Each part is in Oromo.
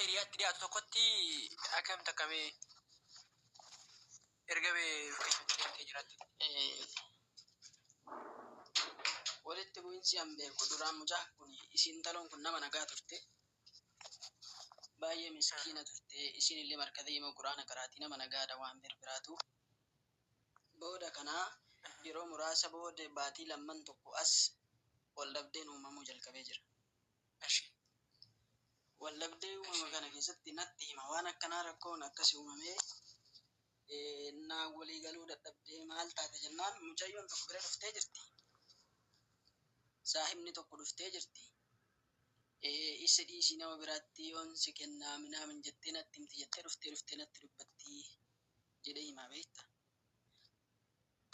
hiriyaatti dhiyaatu tokkotti akkam takkamee ergamee keessatti jiraatti. Walitti bu'iinsi an beeku duraan mucaa kun isin taloon kun nama nagaa turte. Baay'ee miskiina turte. Isin illee markatee immoo quraana qaraatii nama nagaadha waan birbiraatu. Booda kanaa yeroo muraasa booda baatii lamman tokko as waldhabdeen uumamuu jalqabee jira. Waldhabdee uumama kana keessatti natti hima waan akkanaa rakkoon akkasii uumamee naa walii galuu dadhabdee maal taate jennaan mucayyoon tokko bira dhuftee jirti. Saahibni tokko dhuftee jirti. Isa dhiisii nama biraatti yoon si kennaa minaamin jettee natti himti jettee dhuftee natti dubbatti jedhee himaa beekta.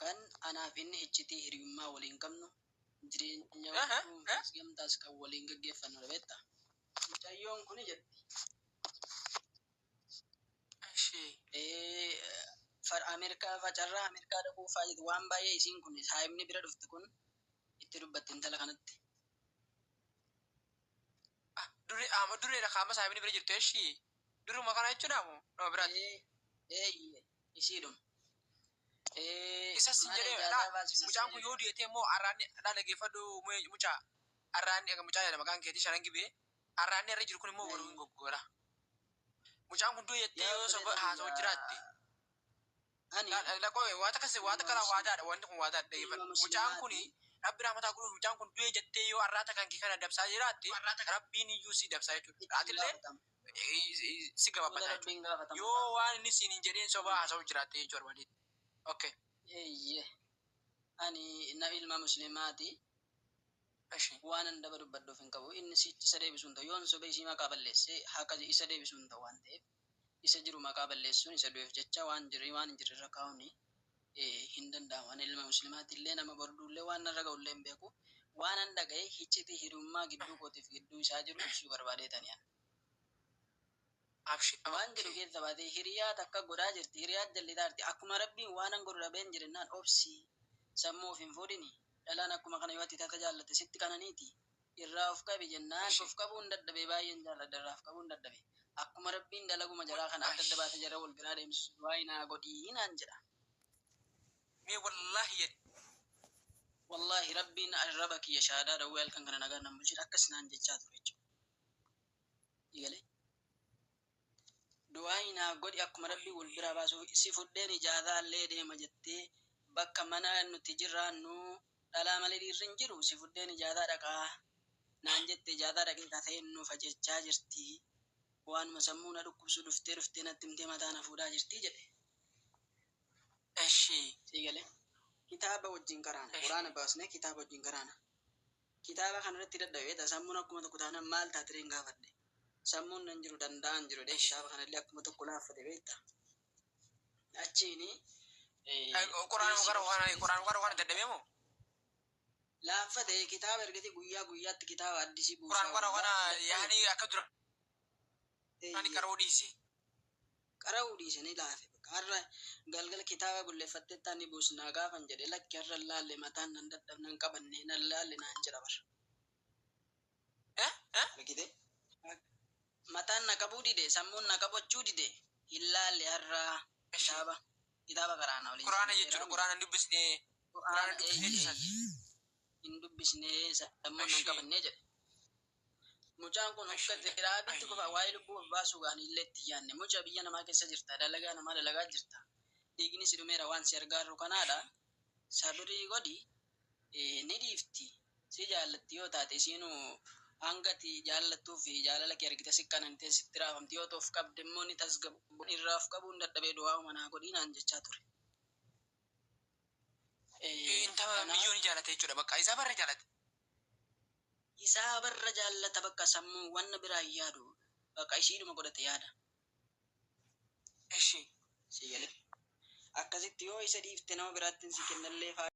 Kan anaaf inni iccitii hiriyummaa waliin qabnu jireenya gamtaas kan waliin gaggeeffannu beekta. Mucayyoon kuni jetti. Ameerikaa facarraa Ameerikaa dhaquu faayidu waan baay'ee isiin kun saahibni bira dhufte kun itti dubbatti intala kanatti. Dureedha qaama saahibni bira jirtu ishii duruma kana jechuudha moo nama biraati? Isiidhuma. Isas jedhee mucaan kun yoo deetee immoo arraanni dhaggeeffadhu mucaa arraanni mucaa jedhama maqaan keetii shanan gibee arraanni irra jiru kun immoo warreen goggoora. Mucaan kun du'e jettee yoo soba haasawaa jiraatte. Laqoo waata kasi waata kana waadaadha wanti kun waadaadha dhaggeeffadhu. Mucaan kun rabbiin mataa guluuf mucaan kun du'e jettee yoo arraata kan kee kana dabsaa jiraatte rabbiin iyyuu si dabsaa jechuudha. Aatillee si gabaabata jechuudha. Yoo waan inni siin hin jedheen soba haasawaa jiraatte jechuudha barbaadee. Okay. Ani nama ilma muslimaati. Waan anda dubbadhuuf hin qabu. Inni isa deebisuun ta'u yoon sobee isii maqaa balleessee haqa isa deebisuun ta'u waan ta'eef isa jiru maqaa balleessuun isa du'eef jecha waan hin jirre irra kaa'uun hin danda'amu. Ani ilma muslimaati illee nama bordullee waan narra ga'ullee hin beeku. Waan an dhaga'e iccitii hiriyummaa gidduu kootiif gidduu isaa jiru ibsuu barbaadeetani. Waan jedhu keessa baatee hiriyaa takka godhaa jirti. Hiriyaa jallitaarti. Akkuma rabbiin waan an godhu dhabeen jirennaan obsii sammuu of hin fuudhini. Dhalaan akkuma kana yoo ati tata jaallatte sitti kananiiti. Irraa of qabi jennaan of qabuun dadhabee baay'een jaalladha irraa of qabuun dadhabee. Akkuma rabbiin dalaguma jaraa kana adda adda baatee jara wal biraa deemsisu waa'ee naa godhii naan jedha. Mee wallaahi rabbiin arraba kiyya shaadaa dhawwee halkan kana nagaa nan bulchidha akkas naan jechaa ture jechuudha. Eegalee. Du'aayi naa godhi akkuma rabbii wal biraa baasuu si fuddeen ijaazaa illee deema jettee bakka mana nuti jiraannu dhalaa malee dhiirri hin jiru si fuddeen ijaazaa dhaqaa naan jette ijaazaa dhaqee ta'een nuuf ajechaa jirti. Waanuma sammuu na dhukkubsu dhuftee natti himtee mataa na fuudhaa jirti jedhe. Siigalee kitaaba wajjin karaana quraana baasnee kitaaba wajjin karaana. Kitaaba kanarratti dadhabee sammuun akkuma tokko taanaan maal taatee hin gaafadhe. Sammuun nan jiru danda'an jiru dee kitaaba kanallee akkuma tokko laaffate beekta. Achiini quraana waan dadhabee moo? Laaffate kitaaba ergati guyyaatti kitaaba addisii buusaa. Quraana yaani akka dura. Ani qara'uu dhiise ni laafe. Har'a galgala kitaaba bulleeffattee taani buusnaa gaafan jedhe lakki har'a laalle mataan nan dadhabnan qabanne nan laalle naan jedha bara. Argitee? Mataan na qabuu dide sammuun na qabachuu dide hin laalle har'a kitaaba karaana waliin. Quraana jechuudha quraana hin dubbisnee sammuun nan qabannee jedhe. Mucaan kun akka diraabitti qofa waa'ee lubbuu baasuu gaan illee itti yaanne mucaa biyya namaa keessa jirta dalagaa namaa dalagaa jirta dhiigni si dhumeera waan si argaaru kanaadha sabrii godhi ni dhiifti si jaallatti yoo taate isiinuu hangati jaallattuu fi jaalala kee argite si kanantee sitti raafamti yoo ta'uuf qabde immoo ni tasgabbu irraa of qabuun dadhabee du'aa manaa godhii naan jechaa ture. Intama biyyoo ni jaallate jechuudha bakka isaa barra jaallate. Isaa barra jaallata bakka sammuu wanna biraa yaadu bakka ishiidhuma godhate yaada. Siigalee akkasitti yoo isa dhiifte nama biraatti si kennallee